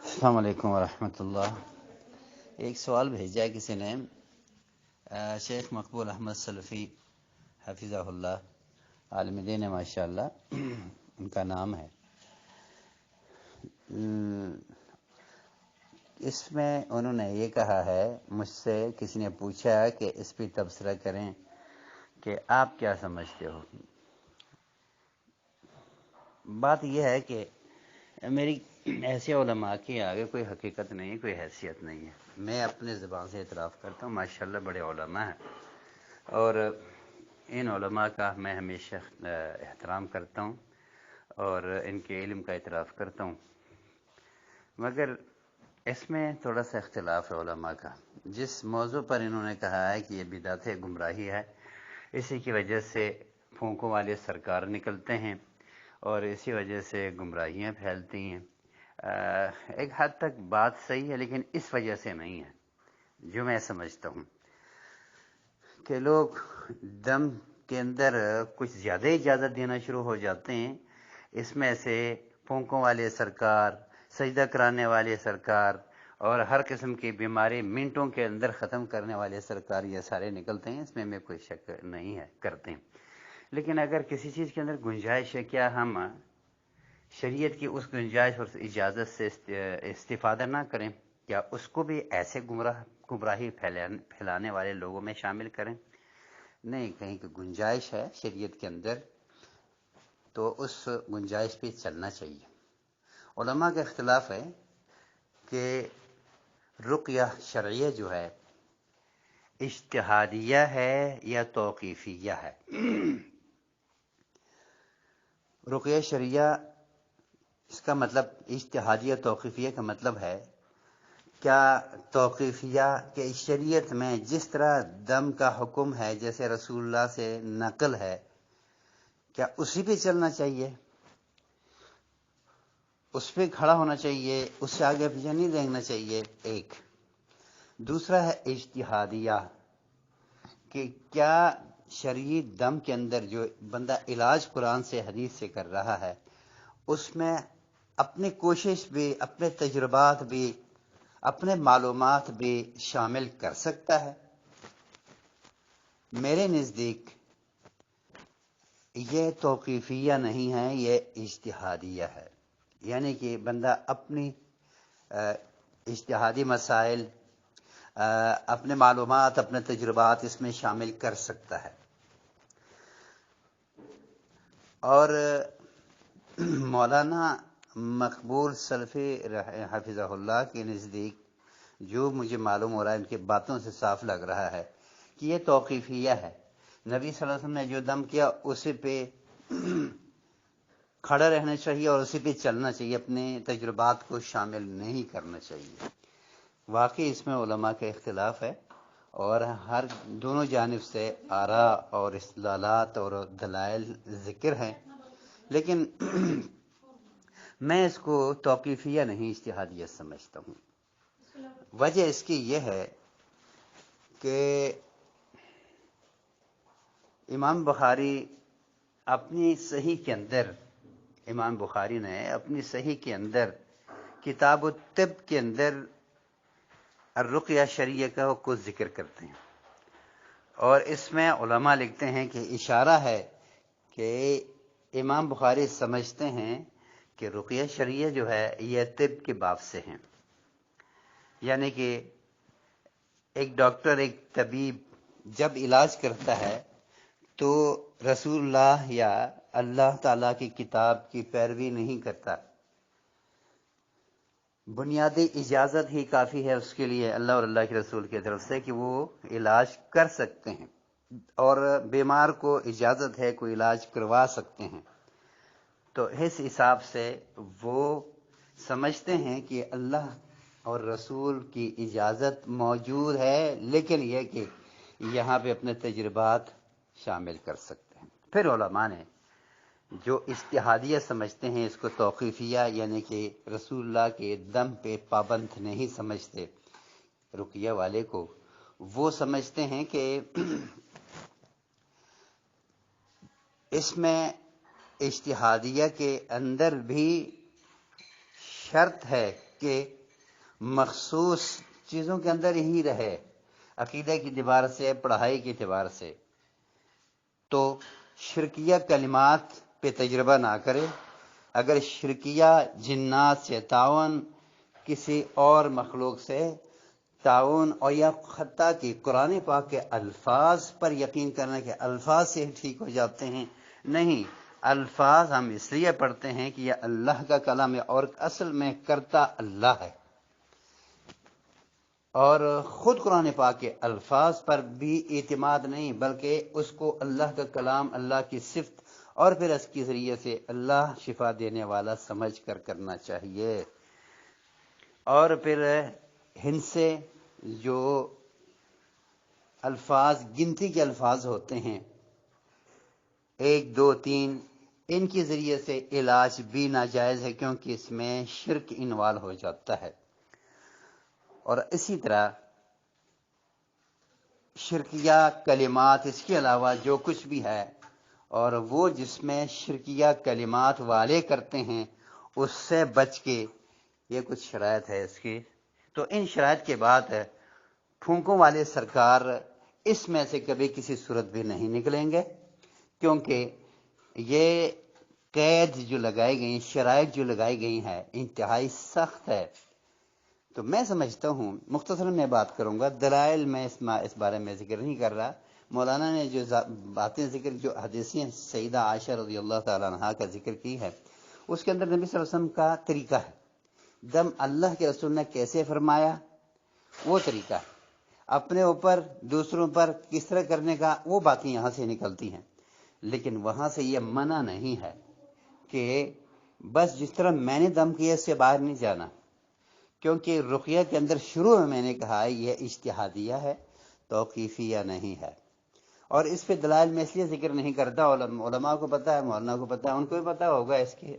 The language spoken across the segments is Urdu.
السلام علیکم ورحمۃ اللہ۔ ایک سوال بھیجا ہے کسی نے، شیخ مقبول احمد سلفی حفظہ اللہ، عالم دین ہے ماشاء اللہ، ان کا نام ہے۔ اس میں انہوں نے یہ کہا ہے، مجھ سے کسی نے پوچھا کہ اس پہ تبصرہ کریں کہ آپ کیا سمجھتے ہو۔ بات یہ ہے کہ میری ایسے علماء کے آگے کوئی حقیقت نہیں، کوئی حیثیت نہیں ہے۔ میں اپنے زبان سے اعتراف کرتا ہوں، ماشاءاللہ بڑے علماء ہیں، اور ان علماء کا میں ہمیشہ احترام کرتا ہوں اور ان کے علم کا اعتراف کرتا ہوں، مگر اس میں تھوڑا سا اختلاف ہے علماء کا۔ جس موضوع پر انہوں نے کہا ہے کہ یہ بدعت ہے، گمراہی ہے، اسی کی وجہ سے پھونکوں والے سرکار نکلتے ہیں اور اسی وجہ سے گمراہیاں پھیلتی ہیں، ایک حد تک بات صحیح ہے، لیکن اس وجہ سے نہیں ہے۔ جو میں سمجھتا ہوں کہ لوگ دم کے اندر کچھ زیادہ اجازت دینا شروع ہو جاتے ہیں، اس میں سے پھونکوں والے سرکار، سجدہ کرانے والے سرکار اور ہر قسم کی بیماری منٹوں کے اندر ختم کرنے والے سرکار، یہ سارے نکلتے ہیں، اس میں کوئی شک نہیں ہے، کرتے ہیں۔ لیکن اگر کسی چیز کے اندر گنجائش ہے، کیا ہم شریعت کی اس گنجائش اور اجازت سے استفادہ نہ کریں؟ کیا اس کو بھی ایسے گمراہی پھیلانے والے لوگوں میں شامل کریں؟ نہیں، کہیں کہ گنجائش ہے شریعت کے اندر تو اس گنجائش پہ چلنا چاہیے۔ علماء کا اختلاف ہے کہ رقیہ شرعیہ جو ہے اجتہادیہ ہے یا توقیفیہ ہے۔ رقیہ شرعیہ، اس کا مطلب اجتہادیہ توقیفیہ کا مطلب ہے، کیا توقیفیہ کہ شریعت میں جس طرح دم کا حکم ہے، جیسے رسول اللہ سے نقل ہے، کیا اسی پہ چلنا چاہیے، اس پہ کھڑا ہونا چاہیے، اس سے آگے پیچھے نہیں دیکھنا چاہیے؟ ایک دوسرا ہے اجتہادیہ، کہ کیا شرعی دم کے اندر جو بندہ علاج قرآن سے حدیث سے کر رہا ہے، اس میں اپنی کوشش بھی، اپنے تجربات بھی، اپنے معلومات بھی شامل کر سکتا ہے؟ میرے نزدیک یہ توقیفیہ نہیں ہے، یہ اجتہادیہ ہے، یعنی کہ بندہ اپنی اجتہادی مسائل، اپنے معلومات، اپنے تجربات اس میں شامل کر سکتا ہے۔ اور مولانا مقبول سلفی حفظہ اللہ کے نزدیک جو مجھے معلوم ہو رہا ہے، ان کی باتوں سے صاف لگ رہا ہے کہ یہ توقیفیہ ہے۔ نبی صلی اللہ علیہ وسلم نے جو دم کیا اسی پہ کھڑا رہنا چاہیے اور اسی پہ چلنا چاہیے، اپنے تجربات کو شامل نہیں کرنا چاہیے۔ واقعی اس میں علماء کا اختلاف ہے اور ہر دونوں جانب سے آراء اور استدلالات اور دلائل ذکر ہیں، لیکن میں اس کو توقیفیہ نہیں اجتہادیہ سمجھتا ہوں۔ وجہ اس کی یہ ہے کہ امام بخاری اپنی صحیح کے اندر، امام بخاری نے اپنی صحیح کے اندر کتاب الطب کے اندر الرقیہ شرعیہ کا کو ذکر کرتے ہیں، اور اس میں علماء لکھتے ہیں کہ اشارہ ہے کہ امام بخاری سمجھتے ہیں کہ رقیہ شرعیہ جو ہے یہ طب کے باب سے ہیں، یعنی کہ ایک ڈاکٹر، ایک طبیب جب علاج کرتا ہے تو رسول اللہ یا اللہ تعالیٰ کی کتاب کی پیروی نہیں کرتا، بنیادی اجازت ہی کافی ہے اس کے لیے اللہ اور اللہ کے رسول کی طرف سے کہ وہ علاج کر سکتے ہیں، اور بیمار کو اجازت ہے کوئی علاج کروا سکتے ہیں۔ تو اس حساب سے وہ سمجھتے ہیں کہ اللہ اور رسول کی اجازت موجود ہے، لیکن یہ کہ یہاں پہ اپنے تجربات شامل کر سکتے ہیں۔ پھر علماء نے جو اجتہادیہ سمجھتے ہیں اس کو توقیفیہ، یعنی کہ رسول اللہ کے دم پہ پابند نہیں سمجھتے رقیہ والے کو، وہ سمجھتے ہیں کہ اس میں اجتہادیہ کے اندر بھی شرط ہے کہ مخصوص چیزوں کے اندر ہی رہے، عقیدے کی اعتبار سے، پڑھائی کے اعتبار سے، تو شرکیہ کلمات پہ تجربہ نہ کرے۔ اگر شرکیہ جنات سے تعاون، کسی اور مخلوق سے تعاون، اور یا حتیٰ کہ قرآن پاک کے الفاظ پر یقین کرنا کہ الفاظ سے ٹھیک ہو جاتے ہیں، نہیں، الفاظ ہم اس لیے پڑھتے ہیں کہ یہ اللہ کا کلام ہے اور اصل میں کرتا اللہ ہے۔ اور خود قرآن پاک کے الفاظ پر بھی اعتماد نہیں، بلکہ اس کو اللہ کا کلام، اللہ کی صفت، اور پھر اس کے ذریعے سے اللہ شفا دینے والا سمجھ کر کرنا چاہیے۔ اور پھر ہن سے جو الفاظ، گنتی کے الفاظ ہوتے ہیں، 1 2 3، ان کے ذریعے سے علاج بھی ناجائز ہے، کیونکہ اس میں شرک انوالو ہو جاتا ہے۔ اور اسی طرح شرکیہ کلمات، اس کے علاوہ جو کچھ بھی ہے، اور وہ جس میں شرکیہ کلمات والے کرتے ہیں، اس سے بچ کے، یہ کچھ شرائط ہے اس کی، تو ان شرائط کے بعد پھونکوں والے سرکار اس میں سے کبھی کسی صورت بھی نہیں نکلیں گے، کیونکہ یہ قید جو لگائی گئی، شرائط جو لگائی گئی ہیں، انتہائی سخت ہے۔ تو میں سمجھتا ہوں، مختصراً میں بات کروں گا، دلائل میں اس بارے میں ذکر نہیں کر رہا۔ مولانا نے جو باتیں ذکر، جو حدیثیں سیدہ عائشہ رضی اللہ تعالیٰ عنہا کا ذکر کی ہے، اس کے اندر نبی صلی اللہ علیہ وسلم کا طریقہ ہے، دم اللہ کے رسول نے کیسے فرمایا وہ طریقہ ہے، اپنے اوپر، دوسروں پر کس طرح کرنے کا، وہ باتیں یہاں سے نکلتی ہیں، لیکن وہاں سے یہ منع نہیں ہے کہ بس جس طرح میں نے دم کیا اس سے باہر نہیں جانا، کیونکہ رقیہ کے اندر شروع میں نے کہا یہ اجتہادیہ ہے، توقیفیہ نہیں ہے۔ اور اس پہ دلائل میں اس لیے ذکر نہیں کرتا، علماء کو پتہ ہے، مولانا کو پتہ ہے، ان کو بھی پتہ ہوگا اس کے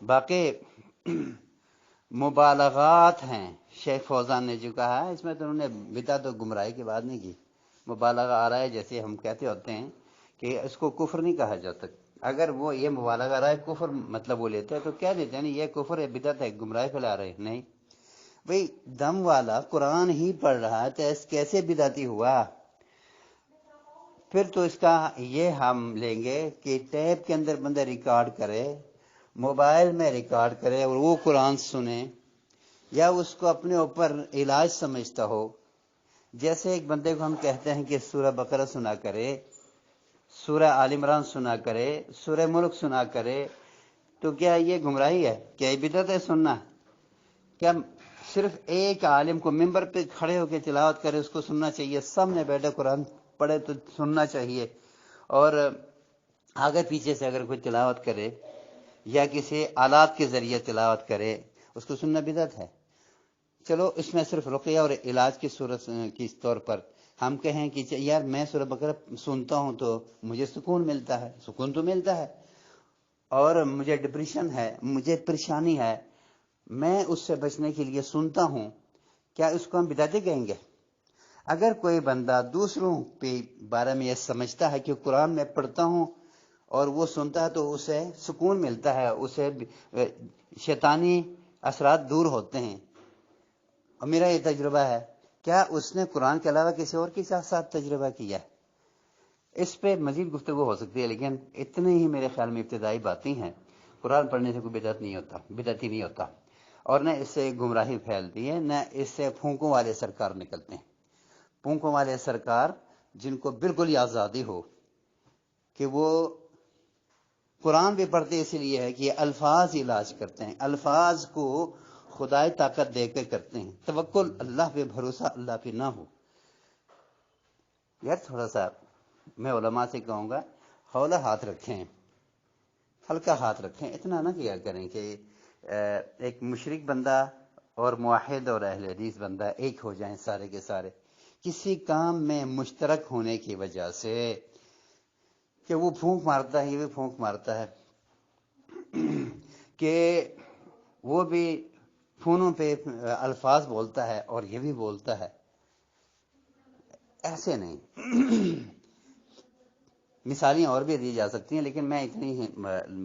باقی مبالغات ہیں۔ شیخ فوزان نے جو کہا ہے، اس میں تو انہوں نے بدعت و گمراہی کی بات نہیں کی، مبالغہ آ رہا ہے، جیسے ہم کہتے ہوتے ہیں کہ اس کو کفر نہیں کہا جاتا۔ اگر وہ یہ مبالغہ آ رہا ہے، کفر مطلب وہ لیتے ہیں تو کہہ دیتے ہیں نہیں یہ کفر ہے، بدعت ہے، گمراہی پھیلا رہے ہیں، نہیں بھئی، دم والا قرآن ہی پڑھ رہا ہے تو اس کیسے بدعتی ہوا؟ پھر تو اس کا یہ ہم لیں گے کہ ٹیپ کے اندر بندہ ریکارڈ کرے، موبائل میں ریکارڈ کرے اور وہ قرآن سنے، یا اس کو اپنے اوپر علاج سمجھتا ہو۔ جیسے ایک بندے کو ہم کہتے ہیں کہ سورہ بقرہ سنا کرے، سورہ آل عمران سنا کرے، سورہ ملک سنا کرے، تو کیا یہ گمراہی ہے؟ کیا یہ بدعت ہے سننا؟ کیا صرف ایک عالم کو ممبر پہ کھڑے ہو کے تلاوت کرے اس کو سننا چاہیے؟ سامنے بیٹھے قرآن پڑھے تو سننا چاہیے، اور آگے پیچھے سے اگر کوئی تلاوت کرے یا کسی آلات کے ذریعے تلاوت کرے اس کو سننا بدعت ہے؟ چلو اس میں صرف رقیہ اور علاج کی صورت کی طور پر ہم کہیں کہ یار میں سورہ بقرہ سنتا ہوں تو مجھے سکون ملتا ہے، سکون تو ملتا ہے، اور مجھے ڈپریشن ہے، مجھے پریشانی ہے، میں اس سے بچنے کے لیے سنتا ہوں، کیا اس کو ہم بدعتی کہیں گے؟ اگر کوئی بندہ دوسروں کے بارے میں یہ سمجھتا ہے کہ قرآن میں پڑھتا ہوں اور وہ سنتا ہے تو اسے سکون ملتا ہے، اسے شیطانی اثرات دور ہوتے ہیں، اور میرا یہ تجربہ ہے، کیا اس نے قرآن کے علاوہ کسی اور کے ساتھ تجربہ کیا ہے؟ اس پہ مزید گفتگو ہو سکتی ہے، لیکن اتنے ہی میرے خیال میں ابتدائی باتیں ہیں۔ قرآن پڑھنے سے کوئی بدعت نہیں ہوتا، بدعتی نہیں ہوتا، اور نہ اس سے گمراہی پھیلتی ہے، نہ اس سے پھونکوں والے سرکار نکلتے ہیں۔ پھونکوں والے سرکار جن کو بالکل ہی آزادی ہو کہ وہ قرآن بھی پڑھتے اس لیے ہے کہ یہ الفاظ علاج کرتے ہیں، الفاظ کو خدائی طاقت دے کر کرتے ہیں، توکل اللہ پہ، بھروسہ اللہ پہ نہ ہو۔ یار تھوڑا سا میں علماء سے کہوں گا، حوالہ ہاتھ رکھیں، ہلکا ہاتھ رکھیں، اتنا نہ کیا کریں کہ ایک مشرک بندہ اور موحد اور اہل حدیث بندہ ایک ہو جائیں سارے کے سارے، کسی کام میں مشترک ہونے کی وجہ سے، کہ وہ پھونک مارتا ہے، یہ بھی پھونک مارتا ہے، کہ وہ بھی فونوں پہ الفاظ بولتا ہے اور یہ بھی بولتا ہے، ایسے نہیں۔ مثالیں اور بھی دی جا سکتی ہیں، لیکن میں اتنی ہی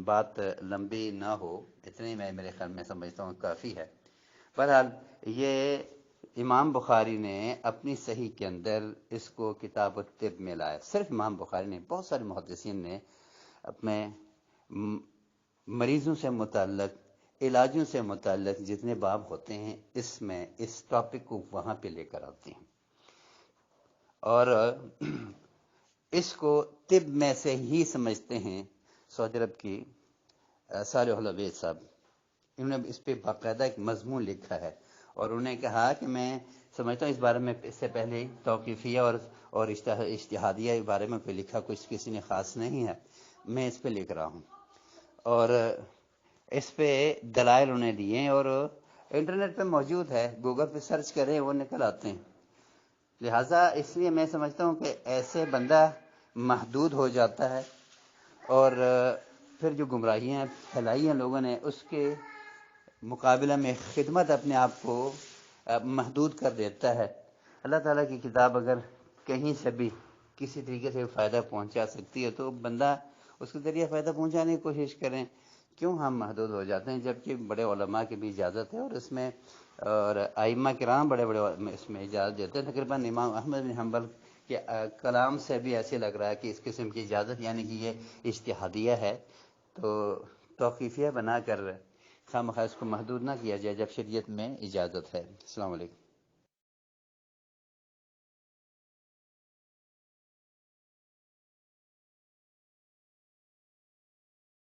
بات لمبی نہ ہو، اتنی میں میرے خیال میں سمجھتا ہوں کافی ہے۔ بہرحال یہ امام بخاری نے اپنی صحیح کے اندر اس کو کتاب الطب میں لایا۔ صرف امام بخاری نے، بہت سارے محدثین نے اپنے مریضوں سے متعلق، علاجوں سے متعلق جتنے باب ہوتے ہیں اس میں اس ٹاپک کو وہاں پہ لے کر آتے ہیں، اور اس کو طب میں سے ہی سمجھتے ہیں۔ سعودی عرب کی صالح العبید صاحب، انہوں نے اس پہ باقاعدہ ایک مضمون لکھا ہے، اور انہوں نے کہا کہ میں سمجھتا ہوں اس بارے میں اس سے پہلے توقیفیہ اور اجتہادیہ کے بارے میں کوئی لکھا کچھ کسی نے خاص نہیں ہے، میں اس پہ لکھ رہا ہوں، اور اس پہ دلائل انہیں دیے، اور انٹرنیٹ پہ موجود ہے، گوگل پہ سرچ کریں وہ نکل آتے ہیں۔ لہٰذا اس لیے میں سمجھتا ہوں کہ ایسے بندہ محدود ہو جاتا ہے، اور پھر جو گمراہیاں پھیلائی ہیں لوگوں نے اس کے مقابلہ میں خدمت اپنے آپ کو محدود کر دیتا ہے۔ اللہ تعالیٰ کی کتاب اگر کہیں سے بھی کسی طریقے سے فائدہ پہنچا سکتی ہے تو بندہ اس کے ذریعے فائدہ پہنچانے کی کوشش کریں، کیوں ہم محدود ہو جاتے ہیں؟ جبکہ بڑے علماء کی بھی اجازت ہے، اور اس میں اور ائمہ کرام بڑے اس میں اجازت دیتے ہیں۔ تقریباً امام احمد بن حنبل کے کلام سے بھی ایسے لگ رہا ہے کہ اس قسم کی اجازت، یعنی کہ یہ اجتہادیہ ہے، تو توقیفیہ بنا کر خواہ مخواہ اس کو محدود نہ کیا جائے جب شریعت میں اجازت ہے۔ السلام علیکم۔